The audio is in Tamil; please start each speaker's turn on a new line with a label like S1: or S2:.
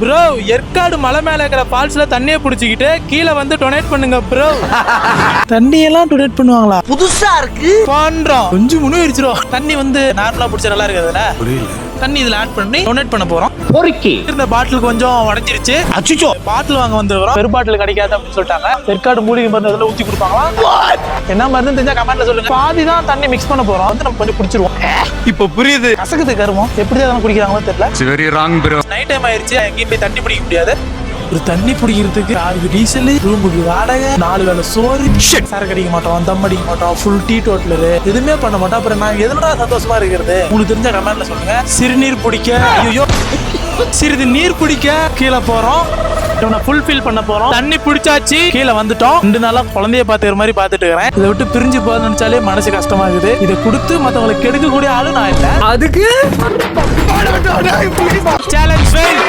S1: ப்ரோ ஏற்காடு மலை மேல இருக்கிற ஃபால்ஸ்ல தண்ணியை புடிச்சிக்கிட்டு கீழே வந்து டொனேட் பண்ணுங்க ப்ரோ. தண்ணியெல்லாம் டொனேட் பண்ணுவாங்களா?
S2: புதுசா இருக்கு.
S1: பண்றோம் கொஞ்சம் முன்னிச்சிரும். தண்ணி வந்து நார்மலா புடிச்சா நல்லா இருக்குதுல, புரியல. தண்ணி இதுல ஆட் பண்ணி டொனேட் பண்ண போறோம்.
S2: பொறுக்கி
S1: இந்த பாட்டில் கொஞ்சம் உடைஞ்சிருச்சு.
S2: அச்சுச்சோ
S1: பாட்டில் வாங்க வந்துடுறோம். பெரு பாட்டில் கிடைக்காது அப்படின்னு சொல்லிட்டாங்க. ஏற்காடு மூலிகை மருந்து அதில் ஊற்றி கொடுப்பாங்களா? என்ன மருந்து தெரிஞ்சா கமெண்ட்ல சொல்லுங்க. பாதி தான் தண்ணி மிக்ஸ் பண்ண போறோம். வந்து நம்ம கொஞ்சம் குடிச்சிருவோம்.
S3: இப்போ புரியுது.
S1: கசக்குது கருமம். எப்படி தான் குடிக்கிறாங்களோ தெரியல.
S3: It's very wrong bro.
S1: Night time ஆயிருச்சு. எங்கேயும் போய் தண்ணி பிடிக்க முடியாது. ஒரு தண்ணி பிடிக்கிறதுக்கு 6 டீசல், ரூமுக்கு வாடகை, 4 வேளை சோறு, சரக்கு அடிக்க மாட்டோம், தம் அடிக்க மாட்டோம், ஃபுல் டீ டோட்டலர், எதுவுமே பண்ண மாட்டோம். அப்புறம் நாங்க எதுனா சந்தோஷமா இருக்கிறது? உங்களுக்கு தெரிஞ்ச கமெண்ட்ல சொல்லுங்க. சிறுநீர் பிடிக்க, ஐயோ சிறிது நீர் பிடிக்க கீழே போறோம். ஃபுல்ஃபில் பண்ண போறோம். தண்ணி பிடிச்சாச்சு, கீழே வந்துட்டோம். 2 நாளா குழந்தைய பாத்துக்கிற மாதிரி பாத்துட்டு இருக்கிறேன். இதை விட்டு பிரிஞ்சு போக நினைச்சாலே மனசு கஷ்டமா இருக்குது. இதை கொடுத்து மத்தவங்களுக்கு கெடுக்கக்கூடிய ஆளு நான் இல்லை.
S2: அதுக்கு
S1: சேலஞ்ச் ஃபெயில்.